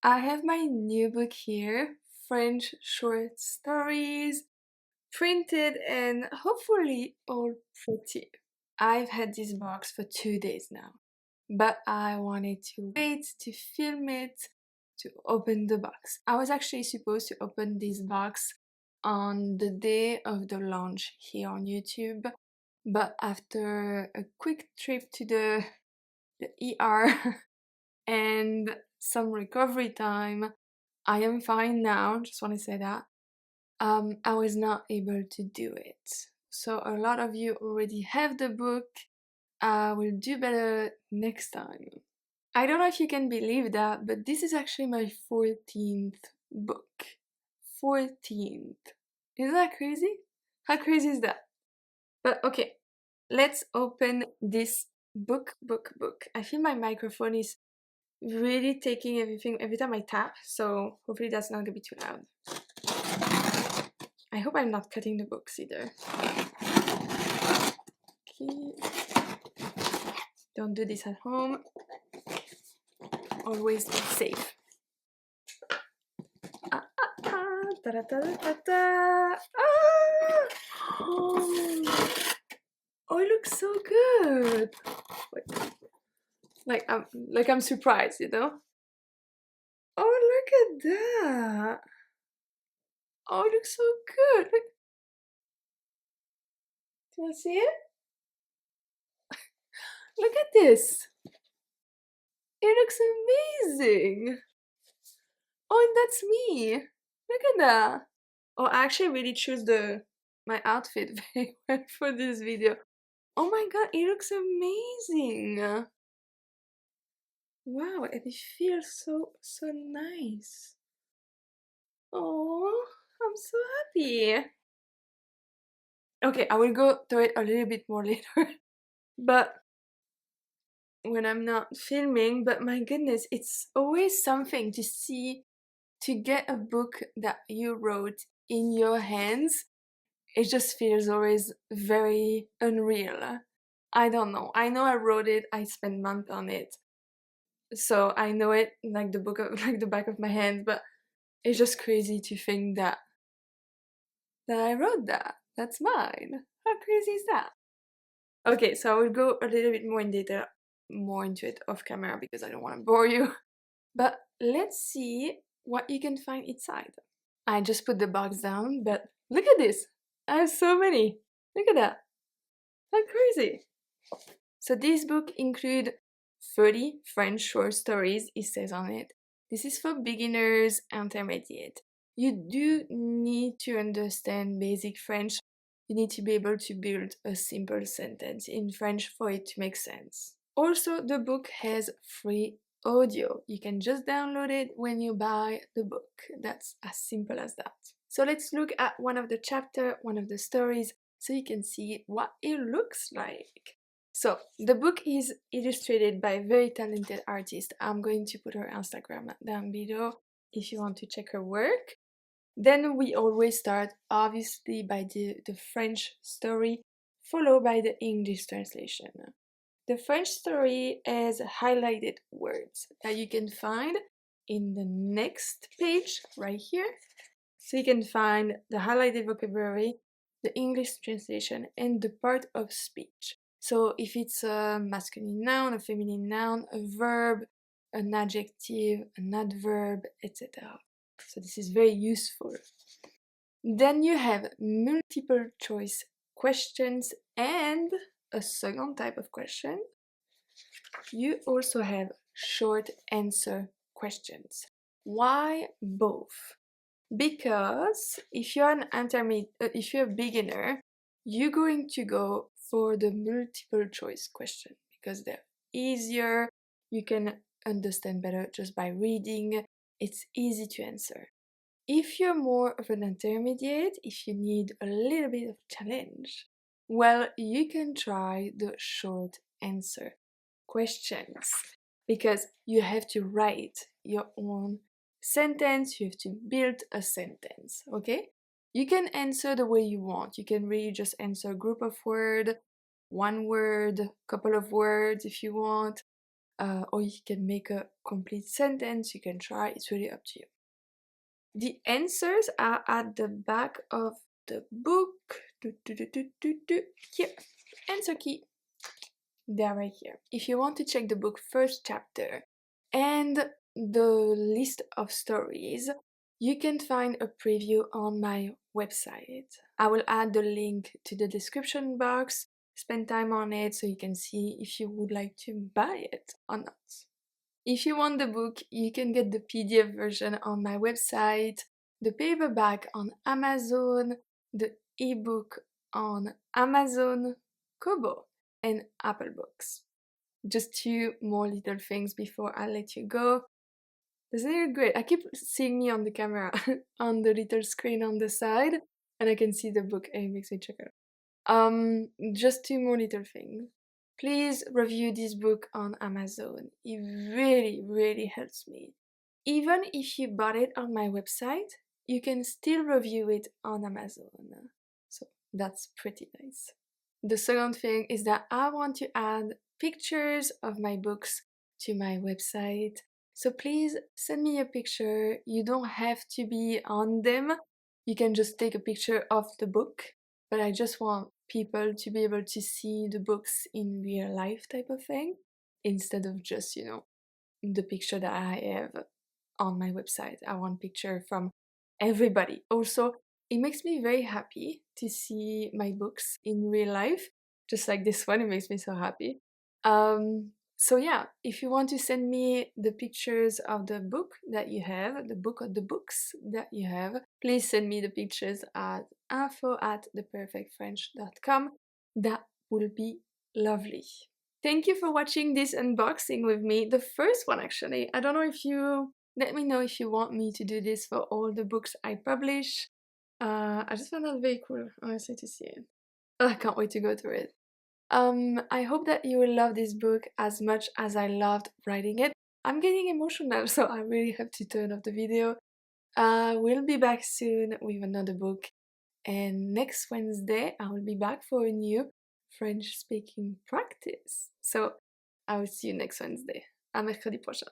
I have my new book here, French short stories, printed and hopefully all pretty. I've had this box for 2 days now, but I wanted to wait to film it, to open the box. I was actually supposed to open this box on the day of the launch here on YouTube, but after a quick trip to the ER and some recovery time, I am fine now, just want to say that. I was not able to do it. So a lot of you already have the book. I will do better next time. I don't know if you can believe that, but this is actually my 14th book. 14th. Isn't that crazy? How crazy is that? But okay, let's open this book. I feel my microphone is really taking everything every time I tap, so hopefully that's not gonna be too loud. I hope I'm not cutting the books either. Okay. Don't do this at home. Always be safe. Oh, it looks so good. Wait. I'm surprised, you know? Oh, look at that. Oh, it looks so good. Look. Do you see it? Look at this. It looks amazing. Oh, and that's me. Look at that. Oh, I actually really choose my outfit very well for this video. Oh my god, it looks amazing. Wow, and it feels so nice. Oh, I'm so happy. Okay, I will go through it a little bit more later. But when I'm not filming, but my goodness, it's always something to see, to get a book that you wrote in your hands. It just feels always very unreal. I don't know. I know I wrote it, I spent months on it. So I know it like the book of, like the back of my hand, but it's just crazy to think that I wrote that. That's mine. How crazy is that? Okay, so I will go a little bit more in detail, more into it off camera because I don't want to bore you. But let's see what you can find inside. I just put the box down, but look at this! I have so many! Look at that! How crazy! So this book includes 30 French short stories, it says on it. This is for beginners, intermediate. You do need to understand basic French. You need to be able to build a simple sentence in French for it to make sense. Also, the book has free audio. You can just download it when you buy the book. That's as simple as that. So let's look at one of the chapters, one of the stories, so you can see what it looks like. So the book is illustrated by a very talented artist. I'm going to put her Instagram down below if you want to check her work. Then we always start obviously by the French story, followed by the English translation. The French story has highlighted words that you can find in the next page right here. So you can find the highlighted vocabulary, the English translation, and the part of speech. So if it's a masculine noun, a feminine noun, a verb, an adjective, an adverb, etc. So this is very useful. Then you have multiple choice questions and a second type of question. You also have short answer questions. Why both? Because if you're an if you're a beginner, you're going to go for the multiple choice question because they're easier, you can understand better just by reading, it's easy to answer. If you're more of an intermediate, if you need a little bit of challenge, well, you can try the short answer questions because you have to write your own sentence, you have to build a sentence, okay? You can answer the way you want. You can really just answer a group of words, one word, couple of words if you want. or you can make a complete sentence, you can try, it's really up to you. The answers are at the back of the book. Here, answer key. They're right here. If you want to check the book first chapter and the list of stories, you can find a preview on my website. I will add the link to the description box. Spend time on it so you can see if you would like to buy it or not. If you want the book, you can get the PDF version on my website, the paperback on Amazon, the ebook on Amazon, Kobo, and Apple Books. Just two more little things before I let you go. Isn't it great? I keep seeing me on the camera on the little screen on the side, and I can see the book and it makes me check it out. Just two more little things. Please review this book on Amazon. It really, really helps me. Even if you bought it on my website, you can still review it on Amazon. So that's pretty nice. The second thing is that I want to add pictures of my books to my website. So please send me a picture. You don't have to be on them. You can just take a picture of the book. But I just want people to be able to see the books in real life type of thing, instead of just, the picture that I have on my website. I want picture from everybody. Also, it makes me very happy to see my books in real life, just like this one. It makes me so happy. So yeah, if you want to send me the pictures of the book that you have, the book of the books that you have, please send me the pictures at info@theperfectfrench.com. That will be lovely. Thank you for watching this unboxing with me, the first one actually. I don't know if you, let me know if you want me to do this for all the books I publish. I just found that very cool, honestly, to see it. I can't wait to go through it. I hope that you will love this book as much as I loved writing it. I'm getting emotional, so I really have to turn off the video. We'll be back soon with another book, and next Wednesday I will be back for a new French speaking practice. So I will see you next Wednesday. À mercredi prochain.